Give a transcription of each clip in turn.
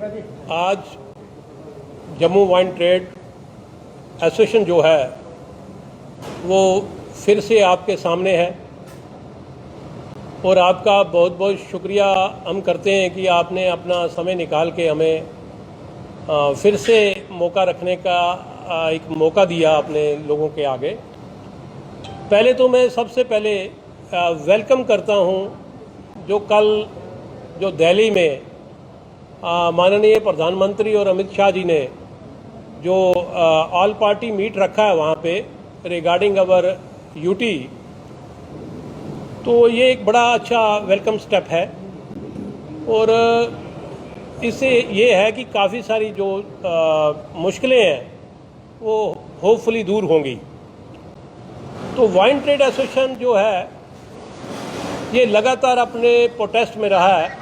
आज Jammu wine trade association जो है वो फिर से आपके सामने है और आपका बहुत बहुत शुक्रिया हम करते हैं कि आपने अपना समय निकाल के हमें फिर से मौका रखने का एक मौका दिया अपने लोगों के आगे। पहले तो मैं सबसे पहले वेलकम करता हूं जो दिल्ली में माननीय प्रधानमंत्री और अमित शाह जी ने जो ऑल पार्टी मीट रखा है वहाँ पे रिगार्डिंग अवर यूटी, तो ये एक बड़ा अच्छा वेलकम स्टेप है और इससे ये है कि काफ़ी सारी जो मुश्किलें हैं वो होपफुली दूर होंगी। तो वाइन ट्रेड एसोसिएशन जो है ये लगातार अपने प्रोटेस्ट में रहा है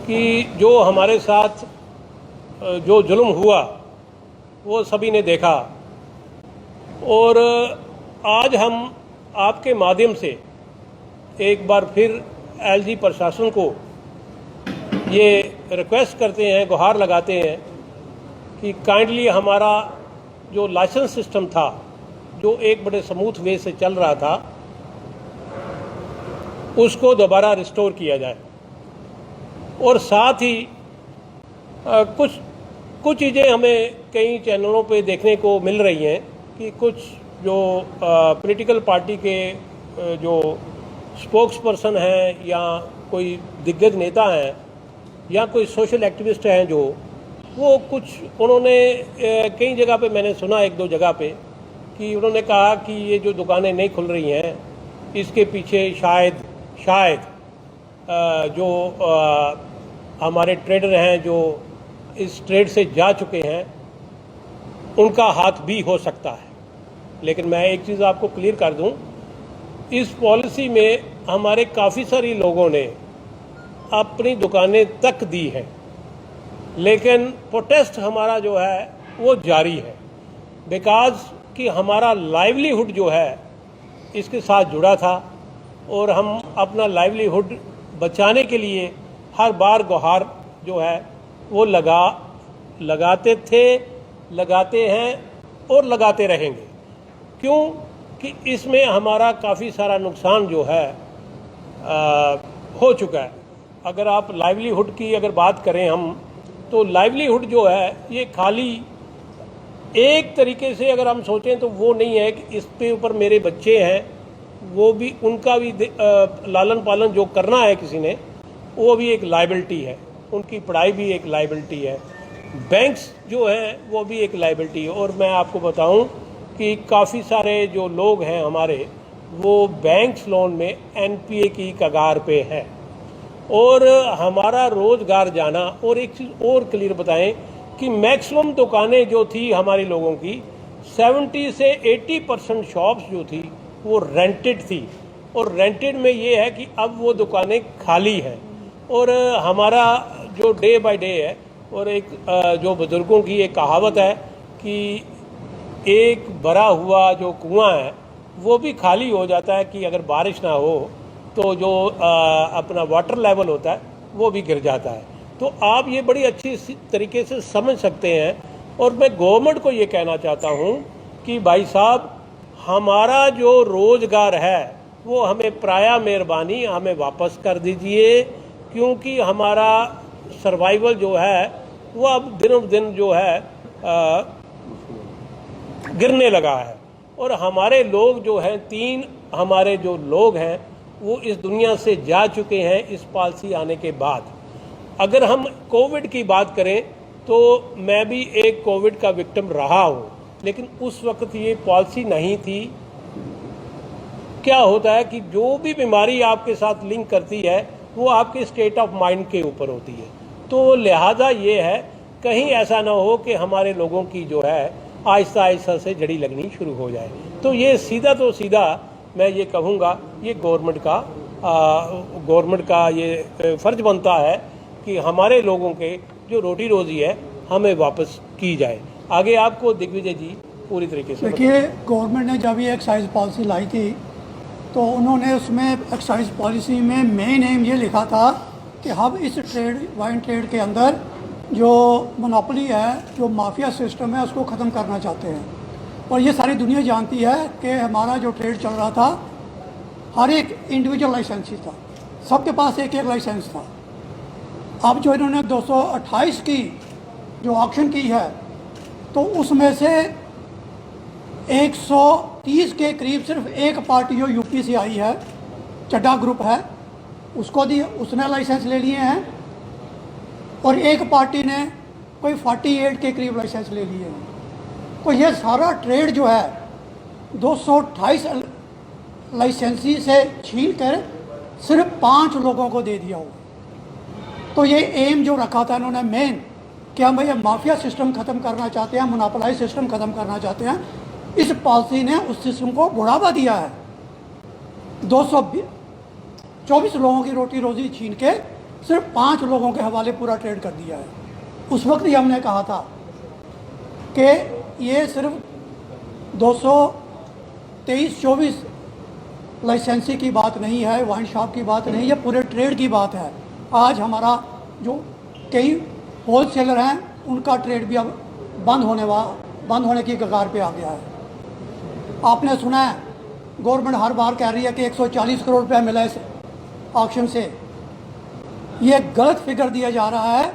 कि जो हमारे साथ जो जुल्म हुआ वो सभी ने देखा और आज हम आपके माध्यम से एक बार फिर एलजी प्रशासन को ये रिक्वेस्ट करते हैं, गुहार लगाते हैं कि काइंडली हमारा जो लाइसेंस सिस्टम था जो एक बड़े स्मूथ वे से चल रहा था उसको दोबारा रिस्टोर किया जाए और साथ ही कुछ चीज़ें हमें कई चैनलों पे देखने को मिल रही हैं कि कुछ जो पॉलिटिकल पार्टी के जो स्पोक्स पर्सन हैं या कोई दिग्गज नेता हैं या कोई सोशल एक्टिविस्ट हैं जो वो कुछ उन्होंने कई जगह पे मैंने सुना एक दो जगह पे कि उन्होंने कहा कि ये जो दुकानें नहीं खुल रही हैं इसके पीछे शायद जो हमारे ट्रेडर हैं जो इस ट्रेड से जा चुके हैं उनका हाथ भी हो सकता है। लेकिन मैं एक चीज़ आपको क्लियर कर दूं, इस पॉलिसी में हमारे काफ़ी सारी लोगों ने अपनी दुकानें तक दी हैं, लेकिन प्रोटेस्ट हमारा जो है वो जारी है बिकॉज कि हमारा लाइवलीहुड जो है इसके साथ जुड़ा था और हम अपना लाइवलीहुड बचाने के लिए हर बार गुहार जो है वो लगाते थे, लगाते हैं और लगाते रहेंगे। क्यों कि इसमें हमारा काफ़ी सारा नुकसान जो है हो चुका है। अगर आप लाइवलीहुड की अगर बात करें हम तो लाइवलीहुड जो है ये खाली एक तरीके से अगर हम सोचें तो वो नहीं है कि इस पे ऊपर मेरे बच्चे हैं वो भी उनका भी लालन पालन जो करना है किसी ने वो भी एक लायबिलिटी है, उनकी पढ़ाई भी एक लायबिलिटी है, बैंक्स जो हैं वो भी एक लायबिलिटी है। और मैं आपको बताऊं कि काफ़ी सारे जो लोग हैं हमारे वो बैंक्स लोन में एनपीए की कगार पे हैं और हमारा रोज़गार जाना। और एक चीज़ और क्लियर बताएं कि मैक्सिमम दुकानें जो थी हमारे लोगों की 70 से 80% शॉप्स जो थी वो रेंटेड थी और रेंटेड में ये है कि अब वो दुकानें खाली हैं और हमारा जो डे बाय डे है और एक जो बुजुर्गों की एक कहावत है कि एक भरा हुआ जो कुआं है वो भी खाली हो जाता है कि अगर बारिश ना हो तो जो अपना वाटर लेवल होता है वो भी गिर जाता है। तो आप ये बड़ी अच्छी तरीके से समझ सकते हैं और मैं गवर्नमेंट को ये कहना चाहता हूँ कि भाई साहब हमारा जो रोज़गार है वो हमें प्राया मेहरबानी हमें वापस कर दीजिए क्योंकि हमारा सर्वाइवल जो है वो अब दिनों दिन जो है गिरने लगा है और हमारे लोग जो हैं 3 हमारे जो लोग हैं वो इस दुनिया से जा चुके हैं इस पॉलिसी आने के बाद। अगर हम कोविड की बात करें तो मैं भी एक कोविड का विक्टिम रहा हूँ, लेकिन उस वक्त ये पॉलिसी नहीं थी। क्या होता है कि जो भी बीमारी आपके साथ लिंक करती है वो आपके स्टेट ऑफ माइंड के ऊपर होती है, तो लिहाजा ये है कहीं ऐसा ना हो कि हमारे लोगों की जो है आहिस्ता आहिस्ता से जड़ी लगनी शुरू हो जाए। तो ये सीधा मैं ये कहूँगा ये गवर्नमेंट का ये फ़र्ज बनता है कि हमारे लोगों के जो रोटी रोज़ी है हमें वापस की जाए। आगे आपको दिग्विजय जी पूरी तरीके से देखिए, गवर्नमेंट ने जब ये एक्साइज पॉलिसी लाई थी तो उन्होंने उसमें एक्साइज पॉलिसी में मेन एम ये लिखा था कि हम इस वाइन ट्रेड के अंदर जो मोनोपोली है, जो माफिया सिस्टम है, उसको ख़त्म करना चाहते हैं। और ये सारी दुनिया जानती है कि हमारा जो ट्रेड चल रहा था, हर एक इंडिविजुअल लाइसेंस था, सबके पास एक एक लाइसेंस था। अब जो इन्होंने 228 की जो ऑक्शन की है, तो उसमें से 130 के करीब सिर्फ एक पार्टी जो यूपी से आई है, चड्डा ग्रुप है, उसको दी, उसने लाइसेंस ले लिए हैं। और एक पार्टी ने कोई 48 के करीब लाइसेंस ले लिए हैं। तो ये सारा ट्रेड जो है 228 लाइसेंसी से छीन कर सिर्फ 5 लोगों को दे दिया हुआ। तो ये एम जो रखा था इन्होंने मेन, कि हम भैया माफिया सिस्टम ख़त्म करना चाहते हैं, मोनोपोलाइज सिस्टम ख़त्म करना चाहते हैं, इस पॉलिसी ने उस सिस्टम को बढ़ावा दिया है। 224 लोगों की रोटी रोजी छीन के सिर्फ 5 लोगों के हवाले पूरा ट्रेड कर दिया है। उस वक्त ही हमने कहा था कि ये सिर्फ 223-24 लाइसेंसी की बात नहीं है, वाइन शॉप की बात नहीं है, पूरे ट्रेड की बात है। आज हमारा जो कई होलसेलर हैं, उनका ट्रेड भी अब बंद होने की कगार पे आ गया है। आपने सुना है गवर्नमेंट हर बार कह रही है कि 140 करोड़ रुपया मिला इस ऑक्शन से। ये गलत फिगर दिया जा रहा है।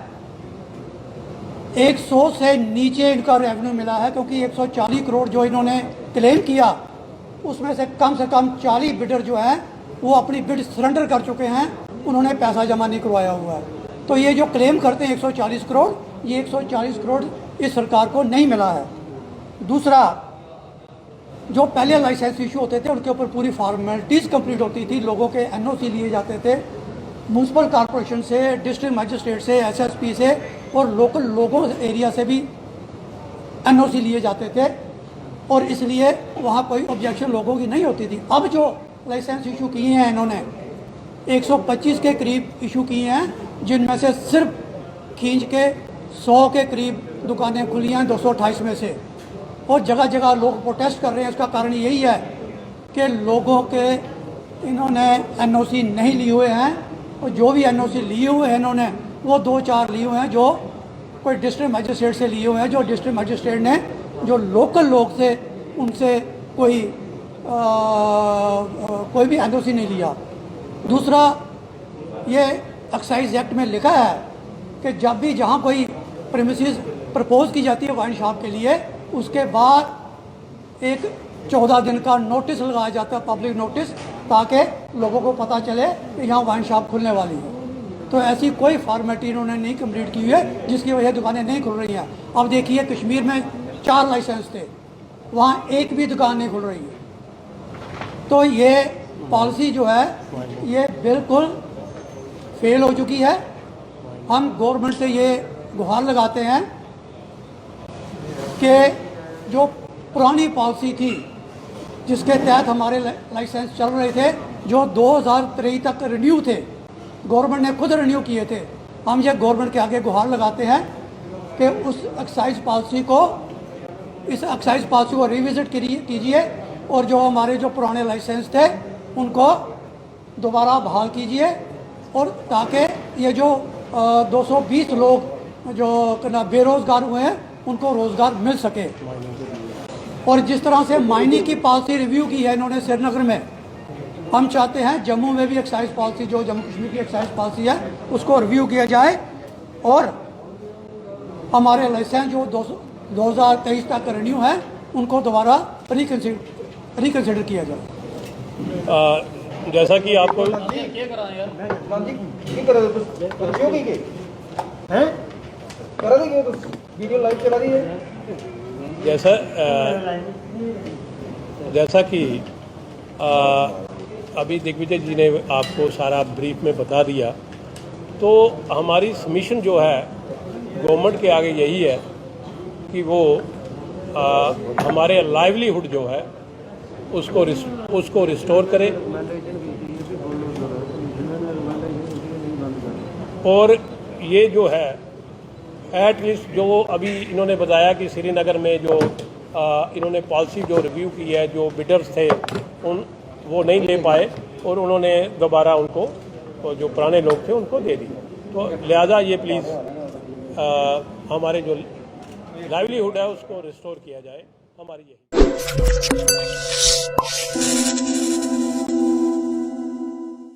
100 से नीचे इनका रेवेन्यू मिला है, क्योंकि 140 करोड़ जो इन्होंने क्लेम किया, उसमें से कम 40 बिडर जो हैं वो अपनी बिड सरेंडर कर चुके हैं, उन्होंने पैसा जमा नहीं करवाया हुआ है। तो ये जो क्लेम करते हैं 140 करोड़, ये 140 करोड़ इस सरकार को नहीं मिला है। दूसरा, जो पहले लाइसेंस इशू होते थे उनके ऊपर पूरी फॉर्मेलिटीज़ कंप्लीट होती थी, लोगों के एनओसी लिए जाते थे म्यूनसिपल कॉरपोरेशन से, डिस्ट्रिक्ट मजिस्ट्रेट से, एसएसपी से और लोकल लोगों एरिया से भी एनओसी लिए जाते थे, और इसलिए वहाँ कोई ऑब्जेक्शन लोगों की नहीं होती थी। अब जो लाइसेंस इशू किए हैं इन्होंने 125 के करीब इशू किए हैं, जिनमें से सिर्फ खींच के 100 के करीब दुकानें खुली हैं 228 में से। और जगह जगह लोग प्रोटेस्ट कर रहे हैं। इसका कारण यही है कि लोगों के इन्होंने एनओसी नहीं लिए हुए हैं, और जो भी एनओसी लिए हुए हैं इन्होंने, वो 2-4 लिए हुए हैं जो कोई डिस्ट्रिक्ट मजिस्ट्रेट से लिए हुए हैं, जो डिस्ट्रिक्ट मजिस्ट्रेट ने जो लोकल लोग थे उनसे कोई भी एनओसी नहीं लिया। दूसरा, ये एक्साइज एक्ट में लिखा है कि जब भी जहाँ कोई प्रीमिसेस प्रपोज की जाती है वाइन शॉप के लिए, उसके बाद एक 14 दिन का नोटिस लगाया जाता है, पब्लिक नोटिस, ताकि लोगों को पता चले कि यहाँ वाइन शॉप खुलने वाली है। तो ऐसी कोई फॉर्मेलिटी इन्होंने नहीं कंप्लीट की हुई है, जिसकी वजह दुकानें नहीं खुल रही हैं। अब देखिए, कश्मीर में 4 लाइसेंस थे, वहाँ एक भी दुकान नहीं खुल रही है। तो ये पॉलिसी जो है ये बिल्कुल फेल हो चुकी है। हम गवर्नमेंट से ये गुहार लगाते हैं कि जो पुरानी पॉलिसी थी, जिसके तहत हमारे लाइसेंस चल रहे थे, जो 2023 तक रिन्यू थे, गवर्नमेंट ने खुद रिन्यू किए थे, हम ये गवर्नमेंट के आगे गुहार लगाते हैं कि उस एक्साइज पॉलिसी को रिविजिट कीजिए, और जो हमारे जो पुराने लाइसेंस थे उनको दोबारा बहाल कीजिए, और ताकि ये जो 220 लोग जो बेरोज़गार हुए हैं उनको रोज़गार मिल सके। और जिस तरह से माइनिंग की पॉलिसी रिव्यू की है इन्होंने श्रीनगर में, हम चाहते हैं जम्मू में भी एक्साइज पॉलिसी, जो जम्मू कश्मीर की एक्साइज पॉलिसी है, उसको रिव्यू किया जाए, और हमारे लाइसेंस जो 2023 तक रिन्यू है उनको दोबारा रिकन्सिडर किया जाए। जैसा कि आपको जैसा कि अभी दिग्विजय जी ने आपको सारा ब्रीफ में बता दिया, तो हमारी सबमिशन जो है गवर्नमेंट के आगे यही है कि वो हमारे लाइवलीहुड जो है उसको रिस्टोर करे, और ये जो है एटलीस्ट जो अभी इन्होंने बताया कि श्रीनगर में जो इन्होंने पॉलिसी जो रिव्यू की है, जो बिडर्स थे वो नहीं ले पाए, और उन्होंने दोबारा उनको जो पुराने लोग थे उनको दे दी। तो लिहाजा ये प्लीज़ हमारे जो लाइवलीहुड है उसको रिस्टोर किया जाए, हमारी यही